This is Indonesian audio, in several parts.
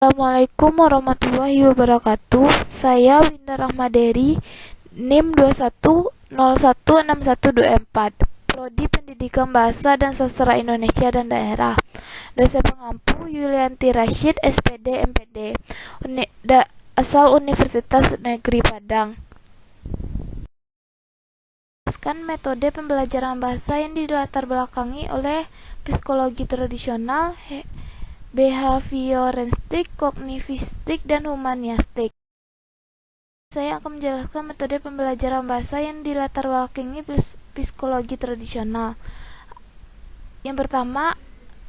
Assalamualaikum warahmatullahi wabarakatuh. Saya Winda Rahmaderi, NIM 21016124, Prodi Pendidikan Bahasa dan Sastra Indonesia dan Daerah. Dosen pengampu Yulianti Rashid, SPD, MPD, asal Universitas Negeri Padang. Metode pembelajaran bahasa yang dilatar belakangi oleh psikologi tradisional, behavioristik, kognitivistik, dan humanistik. Saya akan menjelaskan metode pembelajaran bahasa yang dilatar belakangi psikologi tradisional. Yang pertama,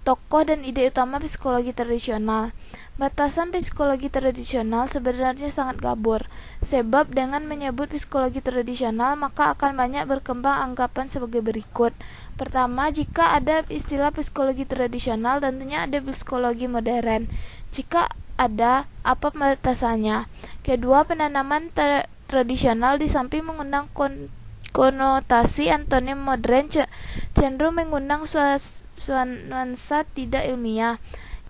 tokoh dan ide utama psikologi tradisional. Batasan psikologi tradisional sebenarnya sangat gabur, sebab dengan menyebut psikologi tradisional maka akan banyak berkembang anggapan sebagai berikut. Pertama, jika ada istilah psikologi tradisional, tentunya ada psikologi modern. Jika ada, apa batasannya? Kedua, penanaman tradisional di samping mengundang konotasi antonim modern cenderung mengundang nuansa tidak ilmiah.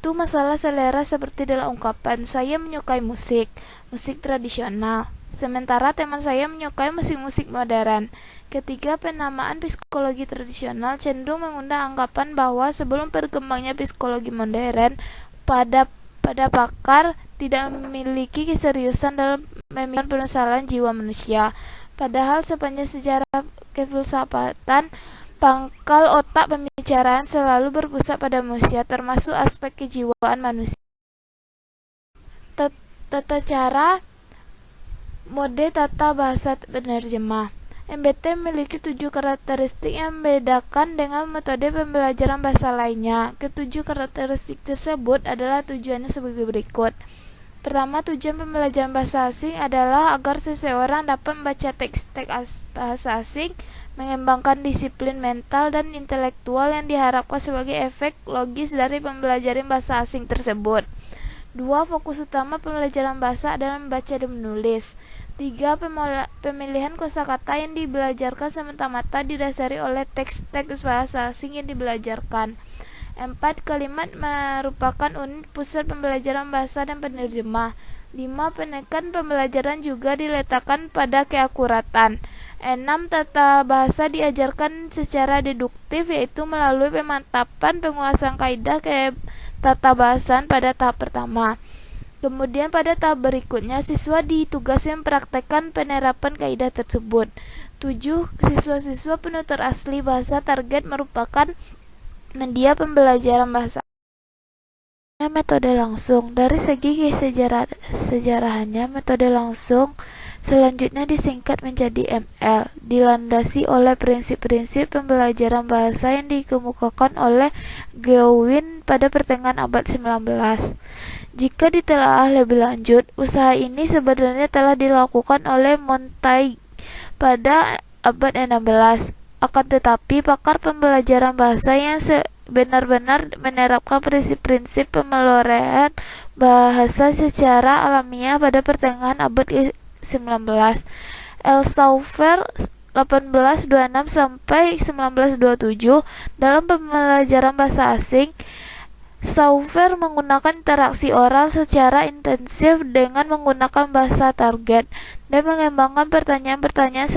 Itu masalah selera seperti dalam ungkapan, saya menyukai musik tradisional, sementara teman saya menyukai musik modern. Ketiga, penamaan psikologi tradisional cenderung mengundang anggapan bahwa sebelum berkembangnya psikologi modern, pada pakar tidak memiliki keseriusan dalam memikirkan permasalahan jiwa manusia. Padahal sepanjang sejarah kefilsafatan, pangkal otak pembicaraan selalu berpusat pada manusia, termasuk aspek kejiwaan manusia. Tata cara mode tata bahasa penerjemah. MBT memiliki 7 karakteristik yang membedakan dengan metode pembelajaran bahasa lainnya. Ketujuh karakteristik tersebut adalah tujuannya sebagai berikut. Pertama, tujuan pembelajaran bahasa asing adalah agar seseorang dapat membaca teks-teks bahasa asing, mengembangkan disiplin mental dan intelektual yang diharapkan sebagai efek logis dari pembelajaran bahasa asing tersebut. 2. Fokus utama pembelajaran bahasa adalah membaca dan menulis. 3. Pemilihan kosakata yang dibelajarkan semata-mata didasari oleh teks-teks bahasa asing yang dibelajarkan. 4. Kalimat merupakan unit pusat pembelajaran bahasa dan penerjemah. 5. Penekan pembelajaran juga diletakkan pada keakuratan. 6. Tata bahasa diajarkan secara deduktif, yaitu melalui pemantapan penguasaan kaidah tata bahasan pada tahap pertama. Kemudian pada tahap berikutnya, siswa ditugaskan mempraktekkan penerapan kaidah tersebut. 7. Siswa-siswa penutur asli bahasa target merupakan media pembelajaran bahasa. Metode langsung. Dari segi sejarahannya, metode langsung selanjutnya disingkat menjadi ML, dilandasi oleh prinsip-prinsip pembelajaran bahasa yang dikemukakan oleh Gowin pada pertengahan abad 19. Jika ditelaah lebih lanjut, usaha ini sebenarnya telah dilakukan oleh Montaigne pada abad 16. Akan tetapi, pakar pembelajaran bahasa yang benar-benar menerapkan prinsip-prinsip pemeloraan bahasa secara alamiah pada pertengahan abad 19. Elsaufer 1826 sampai 1927. Dalam pembelajaran bahasa asing, Saufer menggunakan interaksi oral secara intensif dengan menggunakan bahasa target dan mengembangkan pertanyaan-pertanyaan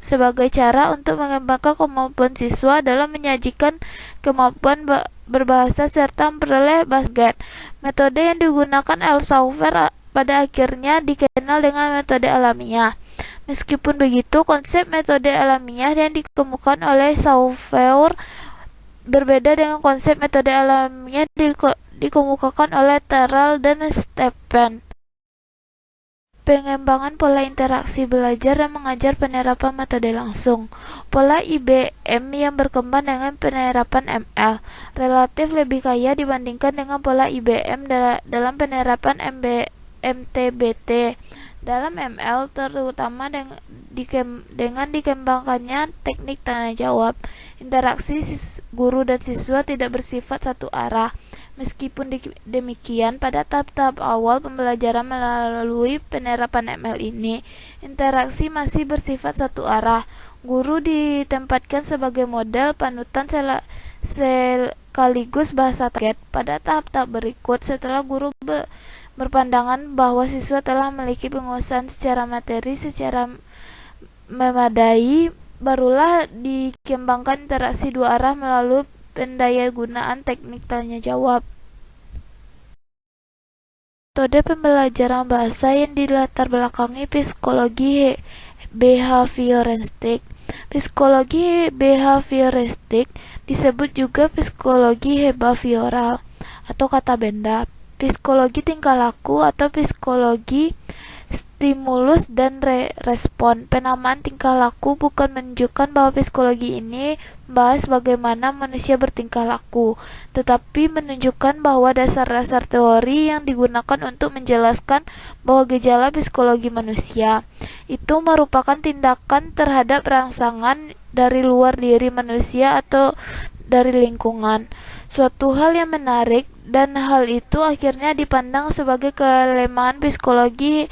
sebagai cara untuk mengembangkan kemampuan siswa dalam menyajikan kemampuan berbahasa serta memperoleh bahasa. Metode yang digunakan Elsaufer pada akhirnya dikenal dengan metode alamiah. Meskipun begitu, konsep metode alamiah yang dikemukakan oleh Saufer berbeda dengan konsep metode alamiah dikemukakan oleh Terrell dan Stephen. Pengembangan pola interaksi belajar dan mengajar penerapan metode langsung. Pola IBM yang berkembang dengan penerapan ML relatif lebih kaya dibandingkan dengan pola IBM dalam penerapan MTBT. Dalam ML, terutama dengan dikembangkannya teknik tanya jawab, interaksi guru dan siswa tidak bersifat satu arah. Meskipun demikian, pada tahap-tahap awal pembelajaran melalui penerapan ML ini, interaksi masih bersifat satu arah. Guru ditempatkan sebagai model panutan sekaligus bahasa target. Pada tahap-tahap berikut, setelah guru berpandangan bahwa siswa telah memiliki penguasaan secara materi secara memadai, barulah dikembangkan interaksi dua arah melalui pendayagunaan teknik tanya jawab. Metode pembelajaran bahasa yang dilatar belakangi psikologi behavioristik. Psikologi behavioristik disebut juga psikologi behavioral atau kata benda, psikologi tingkah laku atau psikologi stimulus dan respon. Penamaan tingkah laku bukan menunjukkan bahwa psikologi ini membahas bagaimana manusia bertingkah laku, tetapi menunjukkan bahwa dasar-dasar teori yang digunakan untuk menjelaskan bahwa gejala psikologi manusia itu merupakan tindakan terhadap rangsangan dari luar diri manusia atau dari lingkungan. Suatu hal yang menarik, dan hal itu akhirnya dipandang sebagai kelemahan psikologi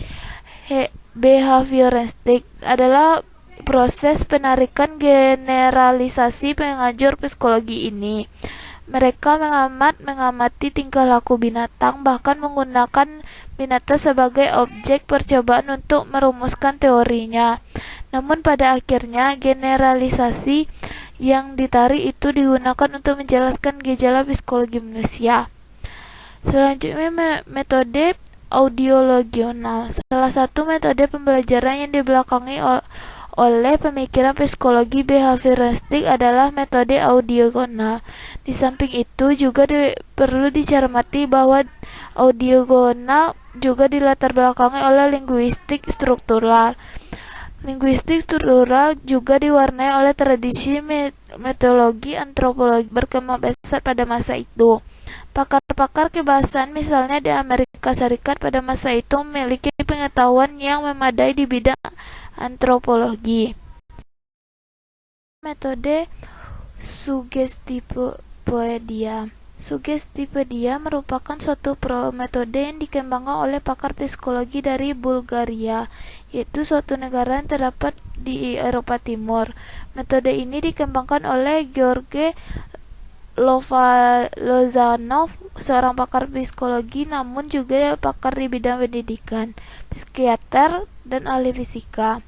behavioristik adalah proses penarikan generalisasi pengajur psikologi ini. Mereka mengamati tingkah laku binatang, bahkan menggunakan binatang sebagai objek percobaan untuk merumuskan teorinya. Namun pada akhirnya generalisasi yang ditarik itu digunakan untuk menjelaskan gejala psikologi manusia. Selanjutnya, metode audiologional. Salah satu metode pembelajaran yang dibelakangi oleh pemikiran psikologi behavioristik adalah metode audiogonal. Di samping itu juga perlu dicermati bahwa audiogonal juga dilatar belakangi oleh linguistik struktural. Linguistik struktural juga diwarnai oleh tradisi metodologi antropologi berkembang pesat pada masa itu. Pakar-pakar kebahasaan misalnya di Amerika Serikat pada masa itu memiliki pengetahuan yang memadai di bidang antropologi. Metode sugestipedia. Sugestipedia merupakan suatu metode yang dikembangkan oleh pakar psikologi dari Bulgaria, yaitu suatu negara yang terdapat di Eropa Timur. Metode ini dikembangkan oleh George Lozanov, seorang pakar psikologi namun juga pakar di bidang pendidikan, psikiater, dan ahli fisika.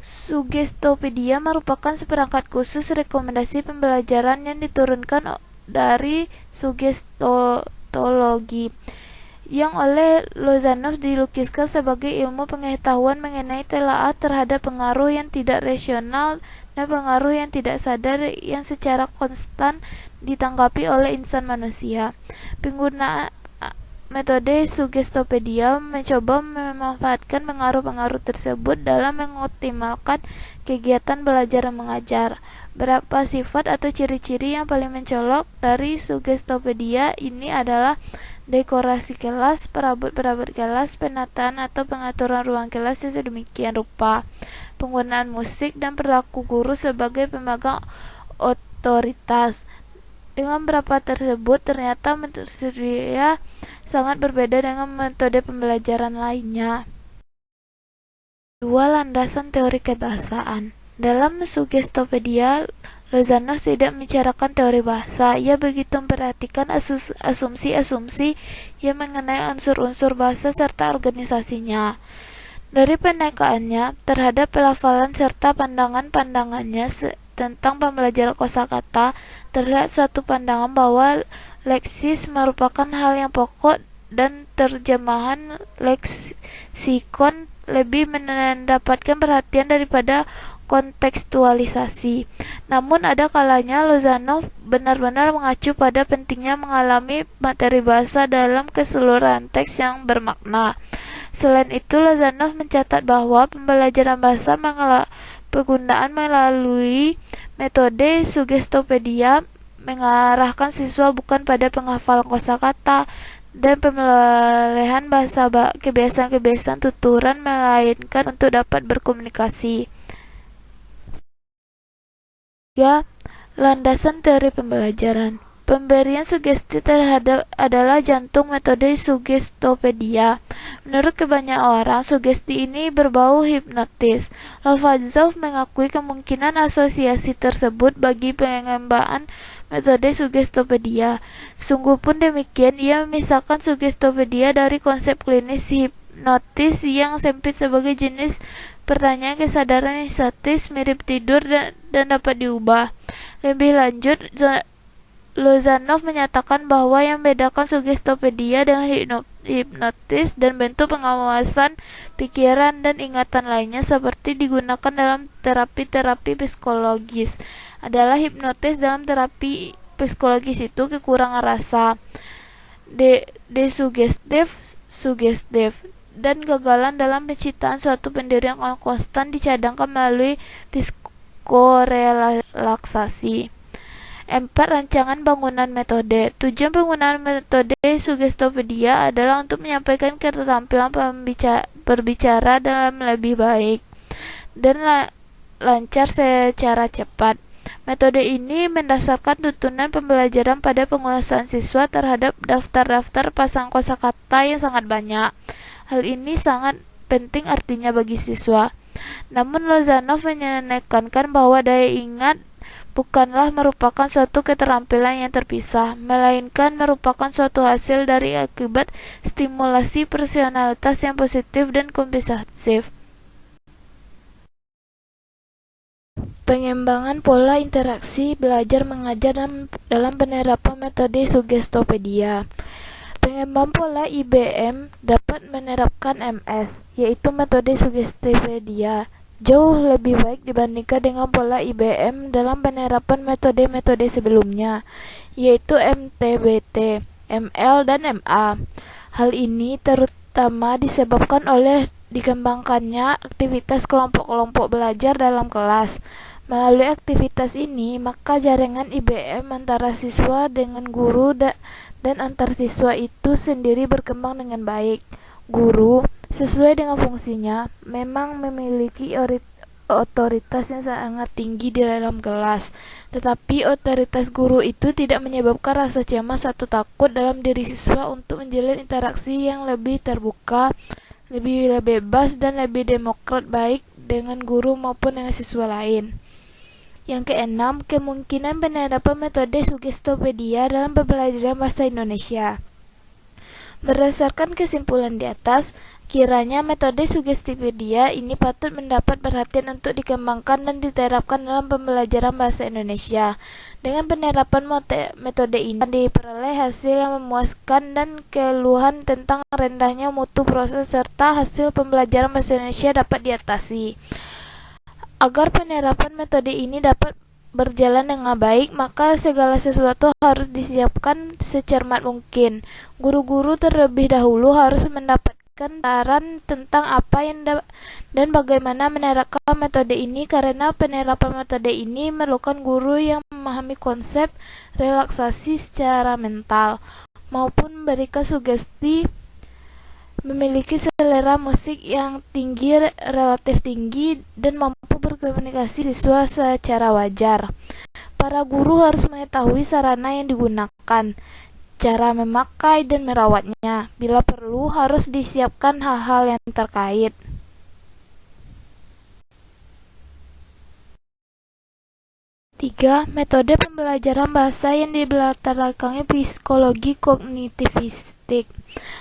Sugestopedia merupakan seperangkat khusus rekomendasi pembelajaran yang diturunkan dari sugestologi, yang oleh Lozanov dilukiskan sebagai ilmu pengetahuan mengenai telaah terhadap pengaruh yang tidak rasional dan pengaruh yang tidak sadar yang secara konstan ditanggapi oleh insan manusia. Penggunaan metode sugestopedia mencoba memanfaatkan pengaruh-pengaruh tersebut dalam mengoptimalkan kegiatan belajar dan mengajar. Beberapa sifat atau ciri-ciri yang paling mencolok dari sugestopedia ini adalah dekorasi kelas, perabot-perabot kelas, penataan atau pengaturan ruang kelas yang sedemikian rupa, penggunaan musik, dan perilaku guru sebagai pemegang otoritas. Dengan beberapa tersebut, ternyata metode sangat berbeda dengan metode pembelajaran lainnya. 2. Landasan teori kebahasaan. Dalam sugestopedia, Lozanov tidak membicarakan teori bahasa. Ia begitu memperhatikan asumsi-asumsi yang mengenai unsur-unsur bahasa serta organisasinya. Dari pendekatannya terhadap pelafalan serta pandangan-pandangannya tentang pembelajaran kosakata, terlihat suatu pandangan bahwa leksis merupakan hal yang pokok dan terjemahan leksikon lebih mendapatkan perhatian daripada kontekstualisasi. Namun ada kalanya Lozanov benar-benar mengacu pada pentingnya mengalami materi bahasa dalam keseluruhan teks yang bermakna. Selain itu, Lozanov mencatat bahwa pembelajaran bahasa penggunaan melalui metode sugestopedia mengarahkan siswa bukan pada penghafalan kosakata dan pemerolehan bahasa kebiasaan-kebiasaan tuturan, melainkan untuk dapat berkomunikasi. 3. Landasan teori pembelajaran. Pemberian sugesti terhadap adalah jantung metode sugestopedia. Menurut kebanyakan orang, sugesti ini berbau hipnotis. Lovatsov mengakui kemungkinan asosiasi tersebut bagi pengembangan metode sugestopedia. Sungguh pun demikian, ia memisahkan sugestopedia dari konsep klinis hipnotis yang sempit sebagai jenis pertanyaan kesadaran yang statis, mirip tidur, dan dapat diubah. Lebih lanjut, Lozanov menyatakan bahwa yang membedakan sugestopedia dengan hipnotis dan bentuk pengawasan pikiran dan ingatan lainnya seperti digunakan dalam terapi-terapi psikologis adalah hipnotis dalam terapi psikologis itu kekurangan rasa, desugestif, dan gagalan dalam penciptaan suatu pendirian yang konstan dicadangkan melalui psikorelaksasi. 4. Rancangan bangunan metode. Tujuan penggunaan metode sugestopedia adalah untuk menyampaikan keterampilan berbicara dalam lebih baik dan lancar secara cepat. Metode ini mendasarkan tuntunan pembelajaran pada penguasaan siswa terhadap daftar-daftar pasang kosakata yang sangat banyak. Hal ini sangat penting artinya bagi siswa. Namun Lozanov menekankan bahwa daya ingat bukanlah merupakan suatu keterampilan yang terpisah, melainkan merupakan suatu hasil dari akibat stimulasi personalitas yang positif dan kompensasif. Pengembangan pola interaksi belajar mengajar dalam penerapan metode sugestopedia. Pengembang pola IBM dapat menerapkan MS, yaitu metode sugestopedia, jauh lebih baik dibandingkan dengan pola IBM dalam penerapan metode-metode sebelumnya, yaitu MTBT, ML, dan MA. Hal ini terutama disebabkan oleh dikembangkannya aktivitas kelompok-kelompok belajar dalam kelas. Melalui aktivitas ini, maka jaringan IBM antara siswa dengan guru dan antar siswa itu sendiri berkembang dengan baik. Guru, sesuai dengan fungsinya, memang memiliki otoritas yang sangat tinggi di dalam kelas, tetapi otoritas guru itu tidak menyebabkan rasa cemas atau takut dalam diri siswa untuk menjalin interaksi yang lebih terbuka, lebih bebas, dan lebih demokrat baik dengan guru maupun dengan siswa lain. Yang keenam, kemungkinan penerapan metode sugestopedia dalam pembelajaran bahasa Indonesia. Berdasarkan kesimpulan di atas, kiranya metode sugestopedia ini patut mendapat perhatian untuk dikembangkan dan diterapkan dalam pembelajaran bahasa Indonesia. Dengan penerapan metode ini diperoleh hasil yang memuaskan dan keluhan tentang rendahnya mutu proses serta hasil pembelajaran bahasa Indonesia dapat diatasi. Agar penerapan metode ini dapat berjalan dengan baik, maka segala sesuatu harus disiapkan secermat mungkin. Guru-guru terlebih dahulu harus mendapatkan saran tentang apa yang dan bagaimana menerapkan metode ini, karena penerapan metode ini memerlukan guru yang memahami konsep relaksasi secara mental maupun memberikan sugesti, memiliki selera musik yang tinggi, relatif tinggi, dan mampu berkomunikasi siswa secara wajar. Para guru harus mengetahui sarana yang digunakan, cara memakai dan merawatnya. Bila perlu, harus disiapkan hal-hal yang terkait. Tiga, metode pembelajaran bahasa yang dilatarlakangi psikologi kognitivistik.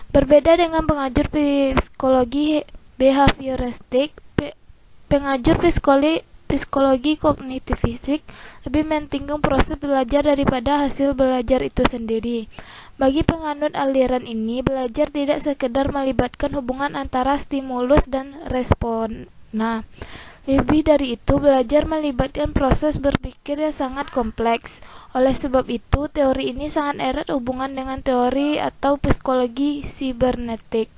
Berbeda dengan pengajur psikologi behavioristik, pengajur psikologi kognitivistik lebih mementingkan proses belajar daripada hasil belajar itu sendiri. Bagi penganut aliran ini, belajar tidak sekedar melibatkan hubungan antara stimulus dan respona. Lebih dari itu, belajar melibatkan proses berpikir yang sangat kompleks. Oleh sebab itu, teori ini sangat erat hubungan dengan teori atau psikologi sibernetik.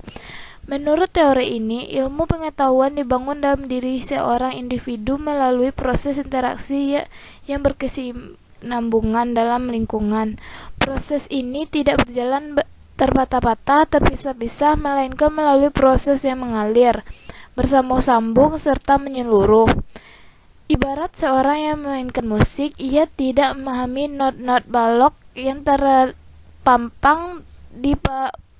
Menurut teori ini, ilmu pengetahuan dibangun dalam diri seorang individu melalui proses interaksi yang berkesinambungan dalam lingkungan. Proses ini tidak berjalan terpatah-patah, terpisah-pisah, melainkan melalui proses yang mengalir, bersambung-sambung, serta menyeluruh. Ibarat seorang yang memainkan musik, ia tidak memahami not-not balok yang terpampang di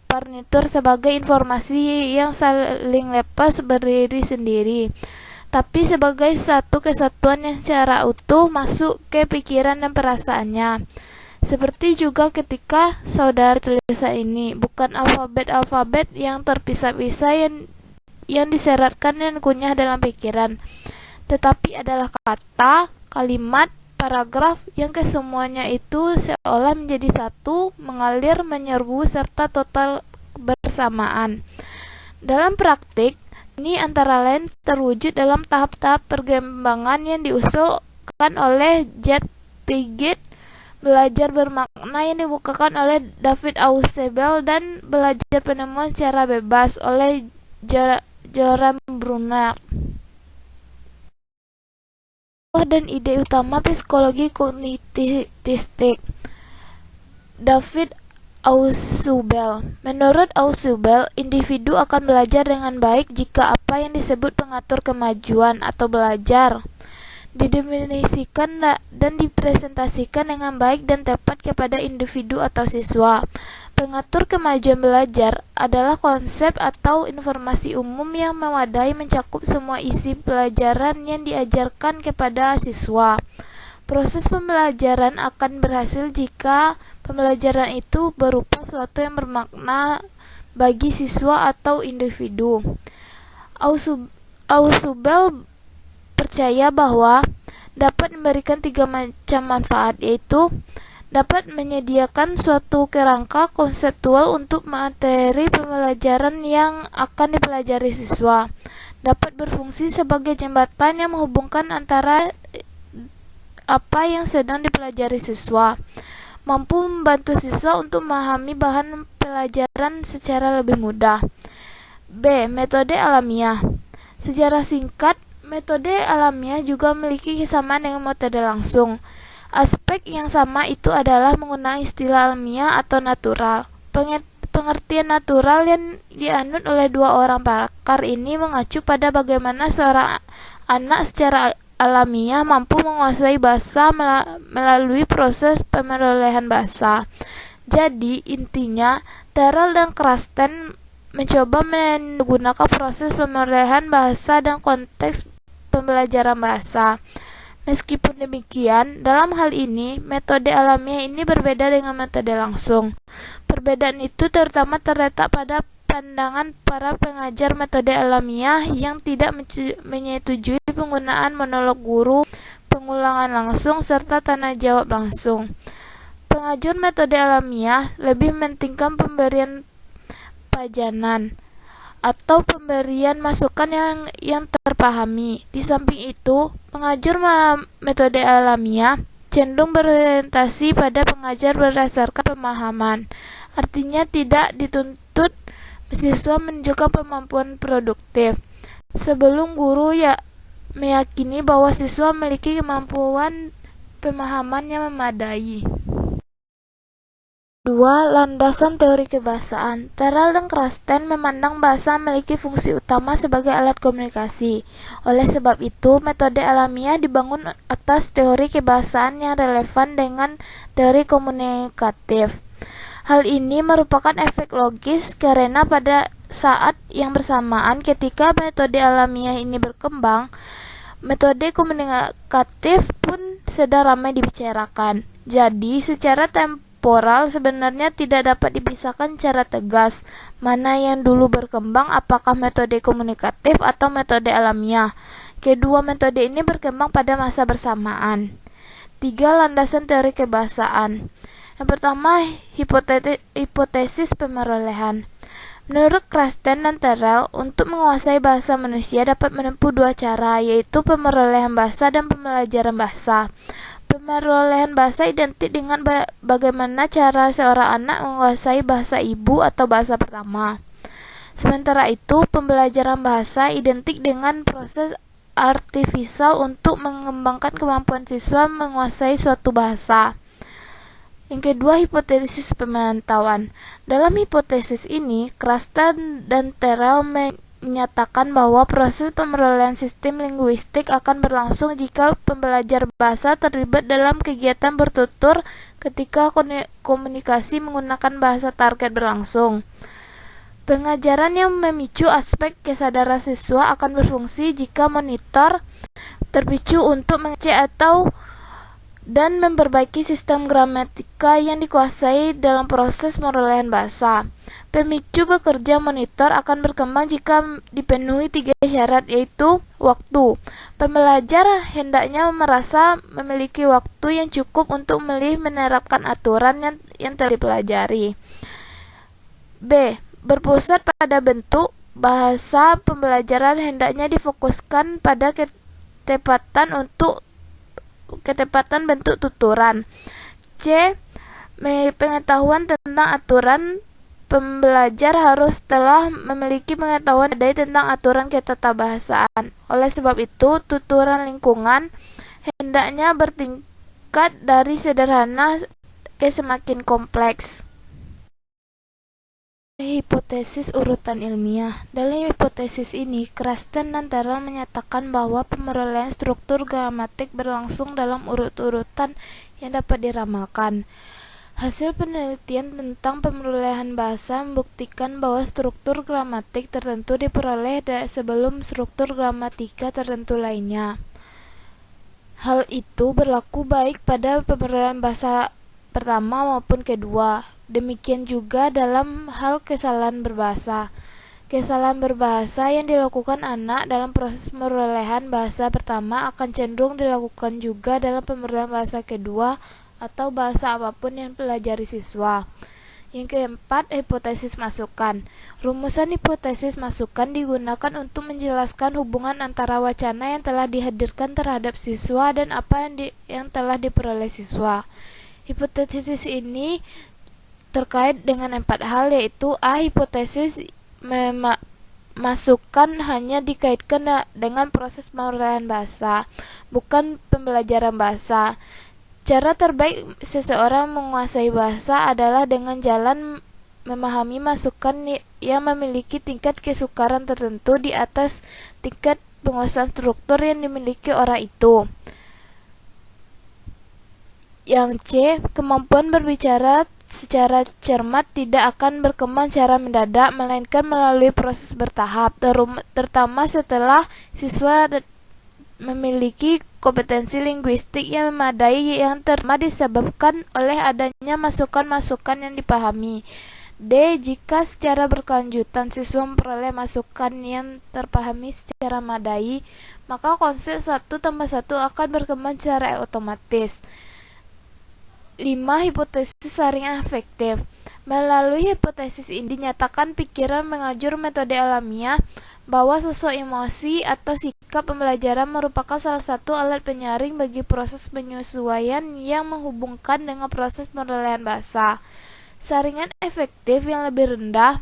partitur sebagai informasi yang saling lepas berdiri sendiri, tapi sebagai satu kesatuan yang secara utuh masuk ke pikiran dan perasaannya. Seperti juga ketika saudara tulisan ini, bukan alfabet-alfabet yang terpisah-pisah yang diseratkan dan kunyah dalam pikiran, tetapi adalah kata, kalimat, paragraf yang kesemuanya itu seolah menjadi satu, mengalir, menyerbu, serta total bersamaan. Dalam praktik, ini antara lain terwujud dalam tahap-tahap perkembangan yang diusulkan oleh J. Piaget, belajar bermakna yang dibukakan oleh David Ausubel, dan belajar penemuan secara bebas oleh Joram Brunner. Dan ide utama psikologi kognitistik David Ausubel. Menurut Ausubel, individu akan belajar dengan baik jika apa yang disebut pengatur kemajuan atau belajar didefinisikan dan dipresentasikan dengan baik dan tepat kepada individu atau siswa. Pengatur kemajuan belajar adalah konsep atau informasi umum yang memadai mencakup semua isi pelajaran yang diajarkan kepada siswa. Proses pembelajaran akan berhasil jika pembelajaran itu berupa sesuatu yang bermakna bagi siswa atau individu. Ausubel percaya bahwa dapat memberikan 3 macam manfaat, yaitu dapat menyediakan suatu kerangka konseptual untuk materi pembelajaran yang akan dipelajari siswa, dapat berfungsi sebagai jembatan yang menghubungkan antara apa yang sedang dipelajari siswa, mampu membantu siswa untuk memahami bahan pelajaran secara lebih mudah. B. Metode alamiah. Secara singkat, metode alamiah juga memiliki kesamaan dengan metode langsung. Aspek yang sama itu adalah menggunakan istilah alamiah atau natural. Pengertian natural yang dianut oleh 2 orang pakar ini mengacu pada bagaimana seorang anak secara alamiah mampu menguasai bahasa melalui proses pemerolehan bahasa. Jadi, intinya, Terrell dan Krasten mencoba menggunakan proses pemerolehan bahasa dan konteks pembelajaran bahasa. Meskipun demikian, dalam hal ini, metode alamiah ini berbeda dengan metode langsung. Perbedaan itu terutama terletak pada pandangan para pengajar metode alamiah yang tidak menyetujui penggunaan monolog guru, pengulangan langsung, serta tanya jawab langsung. Pengajar metode alamiah lebih mementingkan pemberian pajanan atau pemberian masukan yang terpahami. Di samping itu, pengajar metode alamiah cenderung berorientasi pada pengajar berdasarkan pemahaman. Artinya tidak dituntut siswa menunjukkan kemampuan produktif. Sebelum guru meyakini bahwa siswa memiliki kemampuan pemahaman yang memadai. 2. Landasan teori kebahasaan. Terrell dan Krasten memandang bahasa memiliki fungsi utama sebagai alat komunikasi. Oleh sebab itu, metode alamiah dibangun atas teori kebahasaan yang relevan dengan teori komunikatif. Hal ini merupakan efek logis karena pada saat yang bersamaan ketika metode alamiah ini berkembang, metode komunikatif pun sedang ramai dibicarakan. Jadi, secara temporal sebenarnya tidak dapat dipisahkan secara tegas mana yang dulu berkembang, apakah metode komunikatif atau metode alamiah. Kedua metode ini berkembang pada masa bersamaan. 3. Landasan teori kebahasaan. Yang pertama, hipotesis pemerolehan. Menurut Krasten dan Terrell, untuk menguasai bahasa manusia dapat menempuh 2 cara, yaitu pemerolehan bahasa dan pembelajaran bahasa. Pemerolehan bahasa identik dengan bagaimana cara seorang anak menguasai bahasa ibu atau bahasa pertama. Sementara itu, pembelajaran bahasa identik dengan proses artifisial untuk mengembangkan kemampuan siswa menguasai suatu bahasa. Yang kedua, hipotesis pemantauan. Dalam hipotesis ini, Krasten dan Terrell menyatakan bahwa proses pemerolehan sistem linguistik akan berlangsung jika pembelajar bahasa terlibat dalam kegiatan bertutur ketika komunikasi menggunakan bahasa target berlangsung. Pengajaran yang memicu aspek kesadaran siswa akan berfungsi jika monitor terpicu untuk mengecek atau dan memperbaiki sistem gramatika yang dikuasai dalam proses perolehan bahasa. Pemicu bekerja monitor akan berkembang jika dipenuhi 3 syarat, yaitu waktu. Pembelajar hendaknya merasa memiliki waktu yang cukup untuk menerapkan aturan yang telah dipelajari. B. Berpusat pada bentuk. Bahasa pembelajaran hendaknya difokuskan pada ketepatan bentuk tuturan. C. Pengetahuan tentang aturan. Pembelajar harus telah memiliki pengetahuan tentang aturan ketatabahasaan. Oleh sebab itu, tuturan lingkungan hendaknya bertingkat dari sederhana ke semakin kompleks. Hipotesis urutan ilmiah. Dalam hipotesis ini, Kristen dan Terrell menyatakan bahwa pemerolehan struktur gramatik berlangsung dalam urut-urutan yang dapat diramalkan. Hasil penelitian tentang pemerolehan bahasa membuktikan bahwa struktur gramatik tertentu diperoleh sebelum struktur gramatika tertentu lainnya. Hal itu berlaku baik pada pemerolehan bahasa pertama maupun kedua. Demikian juga dalam hal kesalahan berbahasa. Kesalahan berbahasa yang dilakukan anak dalam proses pemerolehan bahasa pertama akan cenderung dilakukan juga dalam pemerolehan bahasa kedua atau bahasa apapun yang pelajari siswa. Yang keempat, hipotesis masukan. Rumusan hipotesis masukan digunakan untuk menjelaskan hubungan antara wacana yang telah dihadirkan terhadap siswa dan apa yang telah diperoleh siswa. Hipotesis ini terkait dengan 4 hal, yaitu A. Hipotesis masukan hanya dikaitkan dengan proses pemerolehan bahasa, bukan pembelajaran bahasa. Cara terbaik seseorang menguasai bahasa adalah dengan jalan memahami masukan yang memiliki tingkat kesukaran tertentu di atas tingkat penguasaan struktur yang dimiliki orang itu. Yang C. Kemampuan berbicara secara cermat tidak akan berkembang secara mendadak, melainkan melalui proses bertahap, terutama setelah siswa memiliki kompetensi linguistik yang memadai yang disebabkan oleh adanya masukan-masukan yang dipahami. D. Jika secara berkelanjutan siswa memperoleh masukan yang terpahami secara memadai, maka konsep 1+1 akan berkembang secara otomatis. 5. Hipotesis saring afektif. Melalui hipotesis ini dinyatakan pikiran mengajur metode alamiah bahwa sosok emosi atau sikap pembelajaran merupakan salah satu alat penyaring bagi proses penyesuaian yang menghubungkan dengan proses perolehan bahasa. Saringan efektif yang lebih rendah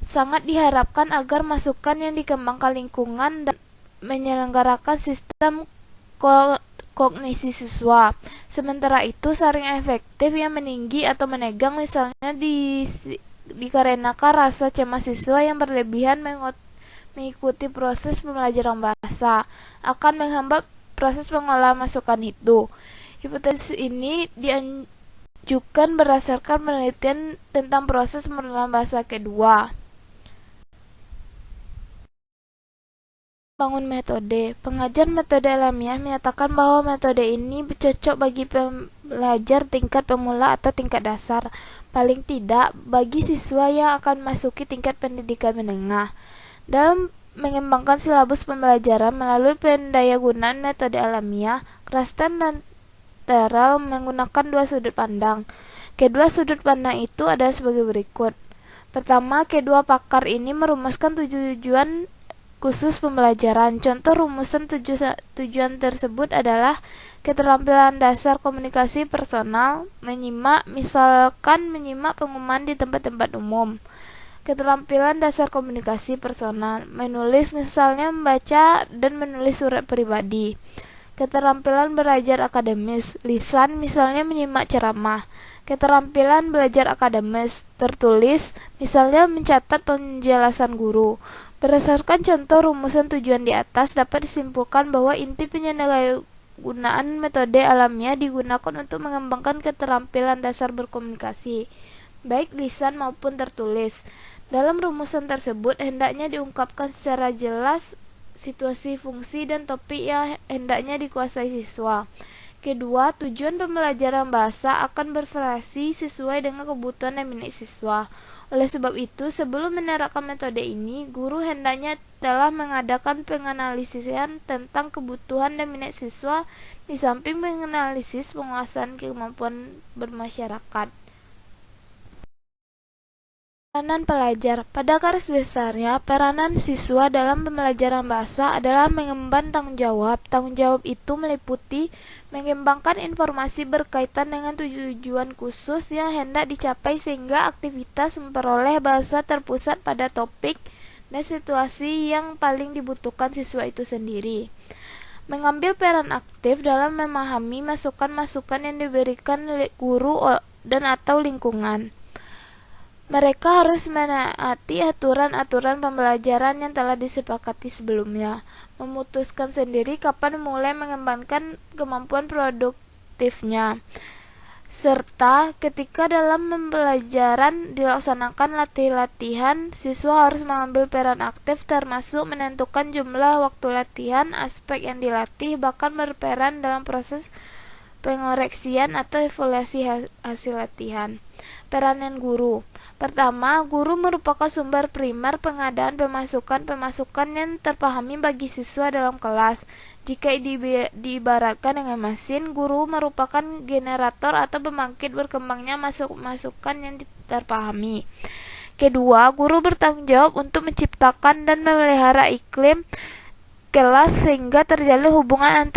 sangat diharapkan agar masukan yang dikembangkan lingkungan dan menyelenggarakan sistem kognisi siswa. Sementara itu, saringan efektif yang meninggi atau menegang misalnya dikarenakan rasa cemas siswa yang berlebihan mengikuti proses pembelajaran bahasa akan menghambat proses pengolahan masukan itu. Hipotesis ini diajukan berdasarkan penelitian tentang proses pengolahan bahasa kedua. Bangun metode. Pengajar metode alamiah menyatakan bahwa metode ini cocok bagi pelajar tingkat pemula atau tingkat dasar, paling tidak bagi siswa yang akan masuki tingkat pendidikan menengah. Dalam mengembangkan silabus pembelajaran melalui pendayagunaan metode alamiah, Kristen dan Terrell menggunakan 2 sudut pandang. Kedua sudut pandang itu adalah sebagai berikut. Pertama, kedua pakar ini merumuskan tujuan khusus pembelajaran. Contoh rumusan tujuan tersebut adalah keterampilan dasar komunikasi personal, misalkan menyimak pengumuman di tempat-tempat umum. Keterampilan dasar komunikasi personal, menulis, misalnya membaca dan menulis surat pribadi. Keterampilan belajar akademis, lisan, misalnya menyimak ceramah. Keterampilan belajar akademis, tertulis, misalnya mencatat penjelasan guru. Berdasarkan contoh rumusan tujuan di atas, dapat disimpulkan bahwa inti penyalahgunaan metode alamiah digunakan untuk mengembangkan keterampilan dasar berkomunikasi, baik lisan maupun tertulis. Dalam rumusan tersebut, hendaknya diungkapkan secara jelas situasi, fungsi, dan topik yang hendaknya dikuasai siswa. Kedua, tujuan pembelajaran bahasa akan bervariasi sesuai dengan kebutuhan dan minat siswa. Oleh sebab itu, sebelum menerapkan metode ini, guru hendaknya telah mengadakan penganalisisan tentang kebutuhan dan minat siswa di samping menganalisis penguasaan kemampuan bermasyarakat. Peranan pelajar. Pada garis besarnya, peranan siswa dalam pembelajaran bahasa adalah mengemban tanggung jawab. Tanggung jawab itu meliputi mengembangkan informasi berkaitan dengan tujuan khusus yang hendak dicapai sehingga aktivitas memperoleh bahasa terpusat pada topik dan situasi yang paling dibutuhkan siswa itu sendiri. Mengambil peran aktif dalam memahami masukan-masukan yang diberikan guru dan atau lingkungan. Mereka harus menaati aturan-aturan pembelajaran yang telah disepakati sebelumnya, memutuskan sendiri kapan mulai mengembangkan kemampuan produktifnya, serta ketika dalam pembelajaran dilaksanakan latihan, siswa harus mengambil peran aktif termasuk menentukan jumlah waktu latihan, aspek yang dilatih, bahkan berperan dalam proses pengoreksian atau evaluasi hasil latihan. Peranan guru. Pertama, guru merupakan sumber primer pengadaan pemasukan yang terpahami bagi siswa dalam kelas. Jika diibaratkan dengan mesin, guru merupakan generator atau pembangkit berkembangnya masukan yang terpahami. Kedua, guru bertanggung jawab untuk menciptakan dan memelihara iklim kelas sehingga terjalin hubungan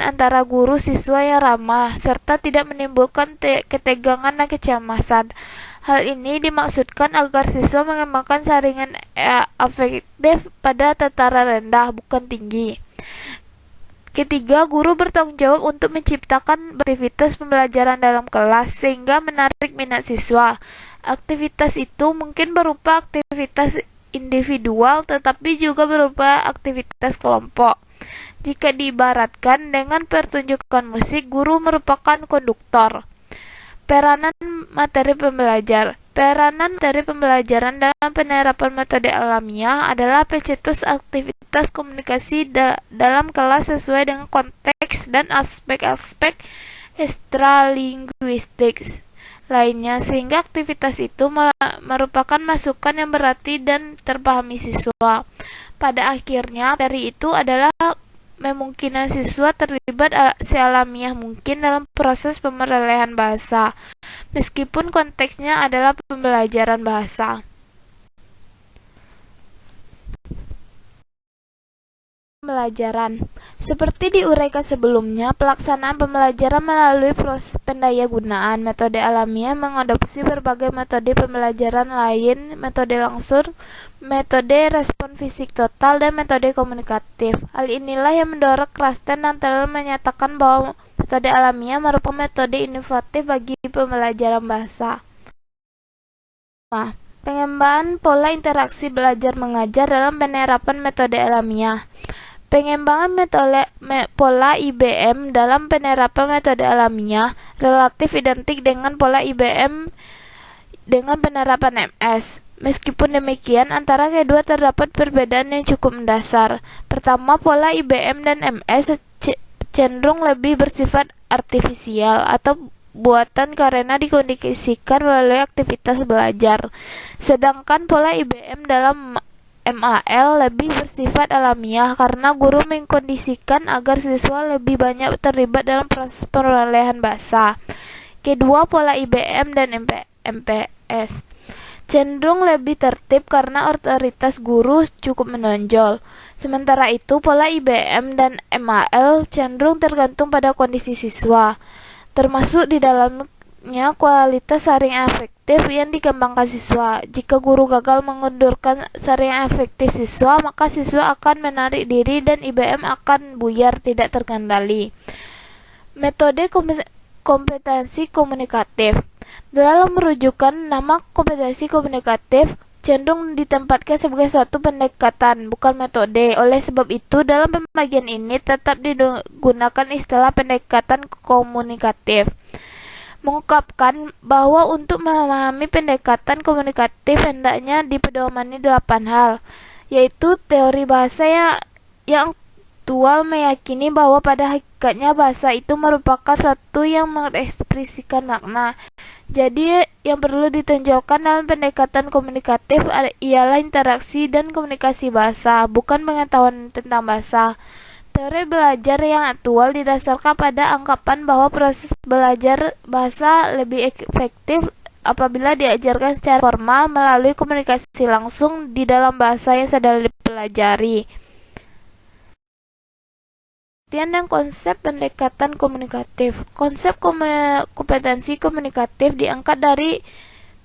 antara guru siswa yang ramah serta tidak menimbulkan ketegangan dan kecemasan. Hal ini dimaksudkan agar siswa mengembangkan saringan afektif pada tataran rendah, bukan tinggi. Ketiga, guru bertanggung jawab untuk menciptakan aktivitas pembelajaran dalam kelas sehingga menarik minat siswa. Aktivitas itu mungkin berupa aktivitas individual tetapi juga berupa aktivitas kelompok. Jika diibaratkan dengan pertunjukan musik, guru merupakan konduktor. Peranan materi pembelajar. Peranan materi pembelajaran dalam penerapan metode alamiah adalah pencetus aktivitas komunikasi dalam kelas sesuai dengan konteks dan aspek-aspek ekstralinguistik lainnya, sehingga aktivitas itu merupakan masukan yang berarti dan terpahami siswa. Pada akhirnya, materi itu adalah memungkinkan siswa terlibat sealamiah mungkin dalam proses pemerolehan bahasa, meskipun konteksnya adalah pembelajaran bahasa. Pembelajaran. Seperti diuraikan sebelumnya, pelaksanaan pembelajaran melalui proses pendayagunaan. Metode alamiah mengadopsi berbagai metode pembelajaran lain, metode langsung, metode respon fisik total, dan metode komunikatif. Hal inilah yang mendorong Kristen dan telah menyatakan bahwa metode alamiah merupakan metode inovatif bagi pembelajaran bahasa. Pengembangan pola interaksi belajar mengajar dalam penerapan metode alamiah. Pengembangan pola IBM dalam penerapan metode alamiah relatif identik dengan pola IBM dengan penerapan MS. Meskipun demikian, antara kedua terdapat perbedaan yang cukup mendasar. Pertama, pola IBM dan MS cenderung lebih bersifat artifisial atau buatan karena dikondisikan melalui aktivitas belajar. Sedangkan pola IBM dalam MAL lebih bersifat alamiah karena guru mengkondisikan agar siswa lebih banyak terlibat dalam proses perolehan bahasa. Kedua pola IBM dan MPS cenderung lebih tertib karena otoritas guru cukup menonjol. Sementara itu, pola IBM dan MAL cenderung tergantung pada kondisi siswa, termasuk di dalamnya kualitas saring efektif yang dikembangkan siswa. Jika guru gagal mengundurkan saring efektif siswa, maka siswa akan menarik diri dan IBM akan buyar tidak terkendali. Metode kompetensi komunikatif. Dalam merujukan nama kompetensi komunikatif cenderung ditempatkan sebagai suatu pendekatan, bukan metode. Oleh sebab itu, dalam pembagian ini tetap digunakan istilah pendekatan komunikatif. mengungkapkan bahwa untuk memahami pendekatan komunikatif hendaknya dipedomani 8 hal, yaitu teori bahasa yang aktual meyakini bahwa pada hakikatnya bahasa itu merupakan suatu yang mengekspresikan makna. Jadi yang perlu ditonjolkan dalam pendekatan komunikatif ialah interaksi dan komunikasi bahasa, bukan pengetahuan tentang bahasa. Teori belajar yang aktual didasarkan pada anggapan bahwa proses belajar bahasa lebih efektif apabila diajarkan secara formal melalui komunikasi langsung di dalam bahasa yang sedang dipelajari. Pengertian dan konsep pendekatan komunikatif. Konsep kompetensi komunikatif diangkat dari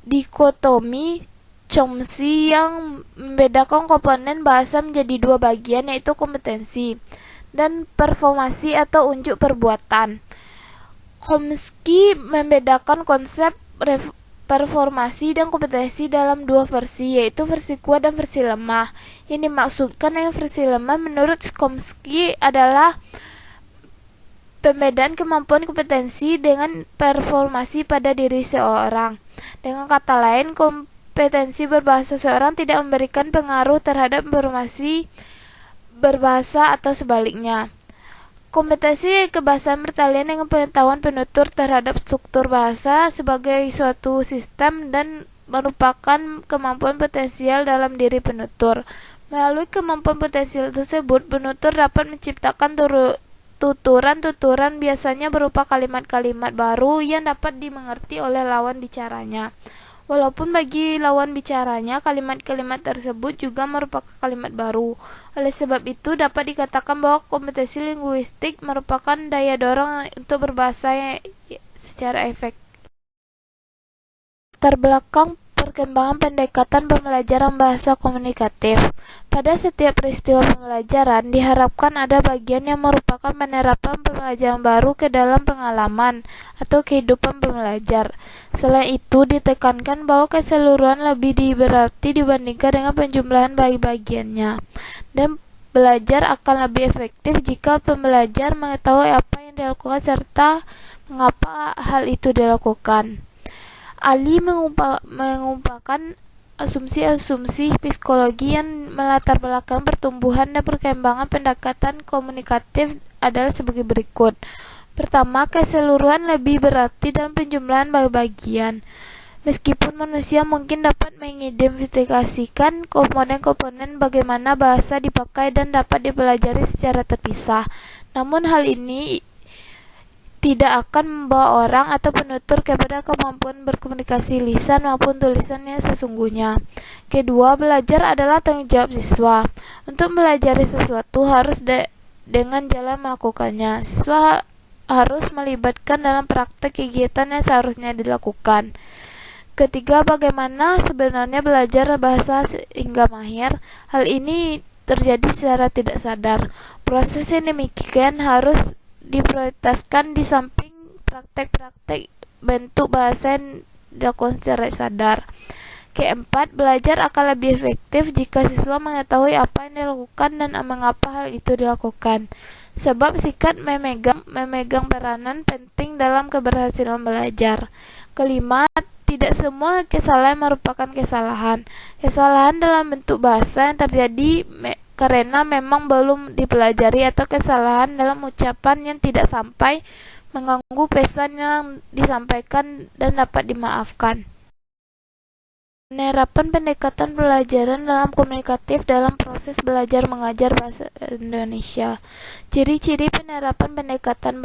dikotomi Chomsky yang membedakan komponen bahasa menjadi 2 bagian, yaitu kompetensi dan performasi atau unjuk perbuatan. Chomsky membedakan konsep performasi dan kompetensi dalam 2 versi, yaitu versi kuat dan versi lemah. Yang dimaksudkan dengan versi lemah menurut Chomsky adalah pembedaan kemampuan kompetensi dengan performasi pada diri seorang. Dengan kata lain, kompetensi berbahasa seorang tidak memberikan pengaruh terhadap informasi berbahasa atau sebaliknya. Kompetensi kebahasaan bertalian dengan pengetahuan penutur terhadap struktur bahasa sebagai suatu sistem dan merupakan kemampuan potensial dalam diri penutur. Melalui kemampuan potensial tersebut, penutur dapat menciptakan tuturan-tuturan biasanya berupa kalimat-kalimat baru yang dapat dimengerti oleh lawan bicaranya. Walaupun bagi lawan bicaranya, kalimat-kalimat tersebut juga merupakan kalimat baru. Oleh sebab itu, dapat dikatakan bahwa kompetensi linguistik merupakan daya dorong untuk berbahasa secara efektif. Latar belakang perkembangan pendekatan pembelajaran bahasa komunikatif. Pada setiap peristiwa pembelajaran, diharapkan ada bagian yang merupakan penerapan pembelajaran baru ke dalam pengalaman atau kehidupan pembelajar. Selain itu, ditekankan bahwa keseluruhan lebih berarti dibandingkan dengan penjumlahan bagi-bagiannya. Dan belajar akan lebih efektif jika pembelajar mengetahui apa yang dilakukan serta mengapa hal itu dilakukan. Ali mengumpulkan asumsi-asumsi psikologi yang melatar belakang pertumbuhan dan perkembangan pendekatan komunikatif adalah sebagai berikut. Pertama, keseluruhan lebih berarti dalam penjumlahan bagian. Meskipun manusia mungkin dapat mengidentifikasikan komponen-komponen bagaimana bahasa dipakai dan dapat dipelajari secara terpisah, namun hal ini tidak akan membawa orang atau penutur kepada kemampuan berkomunikasi lisan maupun tulisannya sesungguhnya. Kedua, belajar adalah tanggung jawab siswa. Untuk mempelajari sesuatu harus dengan jalan melakukannya. Siswa harus melibatkan dalam praktek kegiatan yang seharusnya dilakukan. Ketiga, bagaimana sebenarnya belajar bahasa hingga mahir. Hal ini terjadi secara tidak sadar. Proses yang demikian harus diprioritaskan di samping praktek-praktek bentuk bahasa yang dilakukan secara sadar. Keempat, belajar akan lebih efektif jika siswa mengetahui apa yang dilakukan dan mengapa hal itu dilakukan. Sebab sikap memegang peranan penting dalam keberhasilan belajar. Kelima, tidak semua kesalahan merupakan kesalahan. Kesalahan dalam bentuk bahasa yang terjadi karena memang belum dipelajari atau kesalahan dalam ucapan yang tidak sampai mengganggu pesan yang disampaikan dan dapat dimaafkan. Penerapan pendekatan pembelajaran dalam komunikatif dalam proses belajar mengajar bahasa Indonesia. Ciri-ciri penerapan pendekatan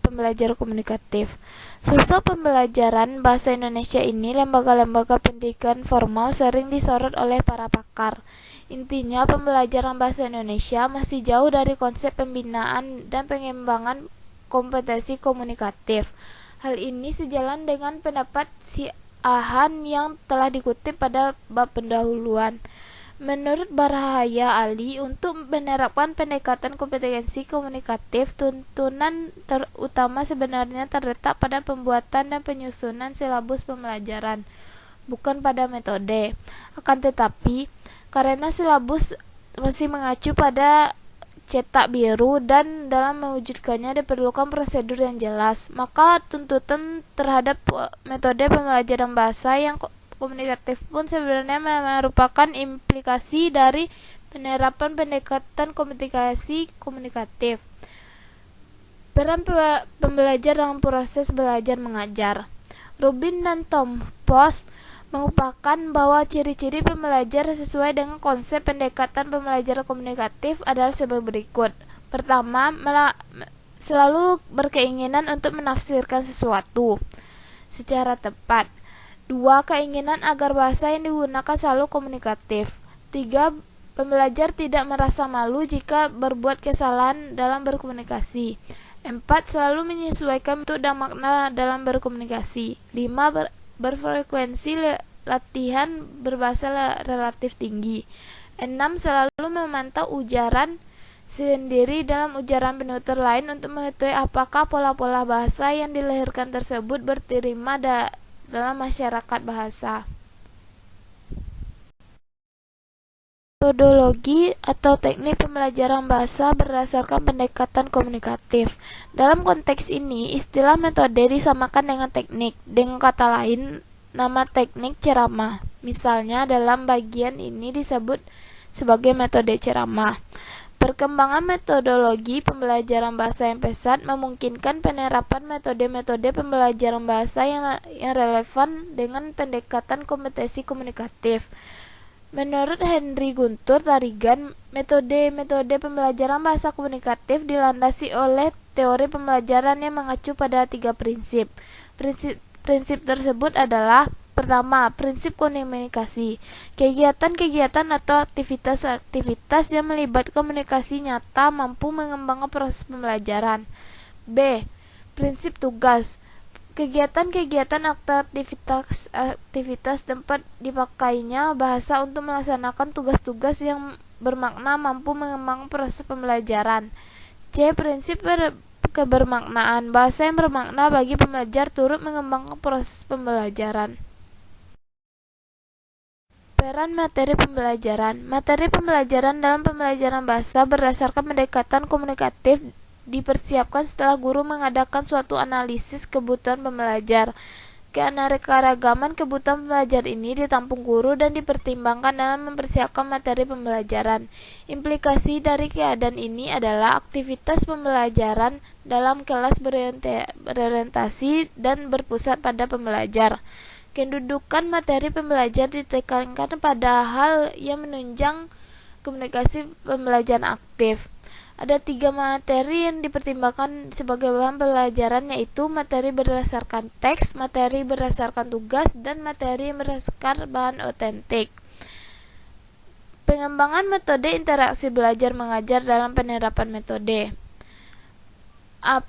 pembelajar komunikatif. Sosok pembelajaran bahasa Indonesia ini lembaga-lembaga pendidikan formal sering disorot oleh para pakar. Intinya, pembelajaran bahasa Indonesia masih jauh dari konsep pembinaan dan pengembangan kompetensi komunikatif. Hal ini sejalan dengan pendapat si Ahan yang telah dikutip pada bab pendahuluan. Menurut Barahaya Ali, untuk menerapkan pendekatan kompetensi komunikatif, tuntunan utama sebenarnya terletak pada pembuatan dan penyusunan silabus pembelajaran, bukan pada metode. Akan tetapi, karena silabus masih mengacu pada cetak biru dan dalam mewujudkannya diperlukan prosedur yang jelas. Maka tuntutan terhadap metode pembelajaran bahasa yang komunikatif pun sebenarnya merupakan implikasi dari penerapan pendekatan komunikasi komunikatif. Peran pembelajar dalam proses belajar mengajar. Rubin dan Tom Post mengupakan bahwa ciri-ciri pembelajar sesuai dengan konsep pendekatan pembelajaran komunikatif adalah sebagai berikut. Pertama, selalu berkeinginan untuk menafsirkan sesuatu secara tepat. 2. Keinginan agar bahasa yang digunakan selalu komunikatif. 3. Pembelajar tidak merasa malu jika berbuat kesalahan dalam berkomunikasi. 4. Selalu menyesuaikan bentuk dan makna dalam berkomunikasi. 5. Berfrekuensi latihan berbahasa relatif tinggi. 6. Selalu memantau ujaran sendiri dalam ujaran penutur lain untuk mengetahui apakah pola-pola bahasa yang dilahirkan tersebut diterima dalam masyarakat bahasa. Metodologi atau teknik pembelajaran bahasa berdasarkan pendekatan komunikatif. Dalam konteks ini, istilah metode disamakan dengan teknik. Dengan kata lain, nama teknik ceramah. Misalnya, dalam bagian ini disebut sebagai metode ceramah. Perkembangan metodologi pembelajaran bahasa yang pesat memungkinkan penerapan metode-metode pembelajaran bahasa yang relevan dengan pendekatan kompetensi komunikatif. Menurut Henry Guntur Tarigan, metode-metode pembelajaran bahasa komunikatif dilandasi oleh teori pembelajaran yang mengacu pada 3 prinsip. Prinsip tersebut adalah: pertama, prinsip komunikasi. Kegiatan-kegiatan atau aktivitas-aktivitas yang melibatkan komunikasi nyata mampu mengembangkan proses pembelajaran. B. Prinsip tugas. Kegiatan-kegiatan atau aktivitas tempat dipakainya bahasa untuk melaksanakan tugas-tugas yang bermakna mampu mengembangkan proses pembelajaran. C. Prinsip kebermaknaan. Bahasa yang bermakna bagi pembelajar turut mengembangkan proses pembelajaran. Peran materi pembelajaran. Materi pembelajaran dalam pembelajaran bahasa berdasarkan pendekatan komunikatif dipersiapkan setelah guru mengadakan suatu analisis kebutuhan pembelajar. Keanekaragaman kebutuhan pembelajar ini ditampung guru dan dipertimbangkan dalam mempersiapkan materi pembelajaran. Implikasi dari keadaan ini adalah aktivitas pembelajaran dalam kelas berorientasi dan berpusat pada pembelajar. Kedudukan materi pembelajar ditekankan pada hal yang menunjang komunikasi pembelajaran aktif. Ada 3 materi yang dipertimbangkan sebagai bahan pembelajaran, yaitu materi berdasarkan teks, materi berdasarkan tugas, dan materi berdasarkan bahan otentik. Pengembangan metode interaksi belajar mengajar dalam penerapan metode. A.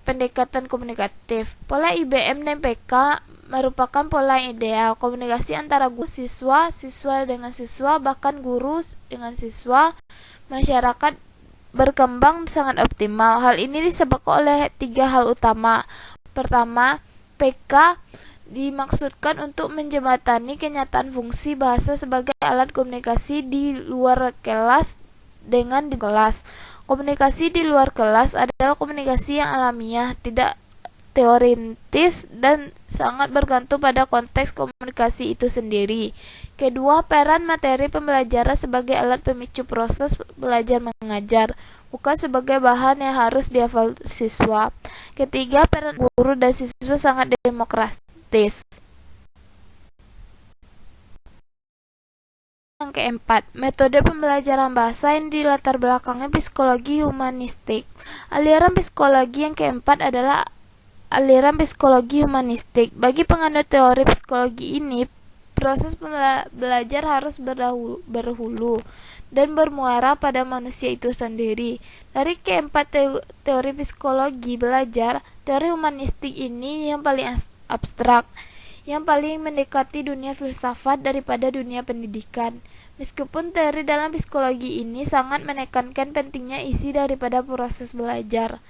Pendekatan komunikatif. Pola IBM dan PK merupakan pola yang ideal. Komunikasi antara guru siswa, siswa dengan siswa, bahkan guru dengan siswa, masyarakat berkembang sangat optimal. Hal ini disebabkan oleh 3 hal utama. Pertama, PK dimaksudkan untuk menjembatani kenyataan fungsi bahasa sebagai alat komunikasi di luar kelas dengan di kelas. Komunikasi di luar kelas adalah komunikasi yang alamiah, tidak teoritis, dan sangat bergantung pada konteks komunikasi itu sendiri. Kedua, peran materi pembelajaran sebagai alat pemicu proses belajar mengajar, bukan sebagai bahan yang harus dihafal siswa. Ketiga, peran guru dan siswa sangat demokratis. Yang keempat, metode pembelajaran bahasa yang dilatar belakangnya psikologi humanistik. Aliran psikologi yang keempat adalah aliran psikologi humanistik. Bagi penganut teori psikologi ini, proses belajar harus berhulu dan bermuara pada manusia itu sendiri. Dari keempat teori psikologi belajar, teori humanistik ini yang paling abstrak, yang paling mendekati dunia filsafat daripada dunia pendidikan. Meskipun teori dalam psikologi ini sangat menekankan pentingnya isi daripada proses belajar,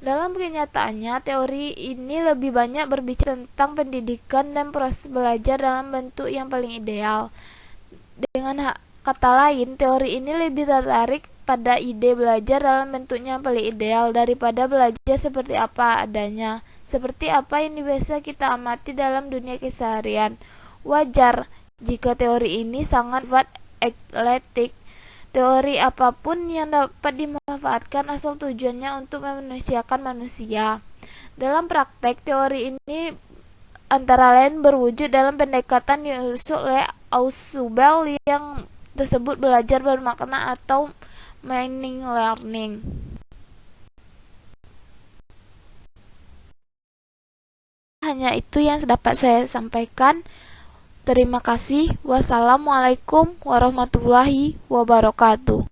dalam kenyataannya, teori ini lebih banyak berbicara tentang pendidikan dan proses belajar dalam bentuk yang paling ideal. Dengan kata lain, teori ini lebih tertarik pada ide belajar dalam bentuknya yang paling ideal daripada belajar seperti apa adanya, seperti apa yang biasa kita amati dalam dunia keseharian. Wajar jika teori ini sangat atletik. Teori apapun yang dapat dimanfaatkan asal tujuannya untuk memanusiakan manusia. Dalam praktek, teori ini antara lain berwujud dalam pendekatan yang diusung oleh Ausubel yang tersebut belajar bermakna atau meaning learning. Hanya itu yang dapat saya sampaikan. Terima kasih. Wassalamualaikum warahmatullahi wabarakatuh.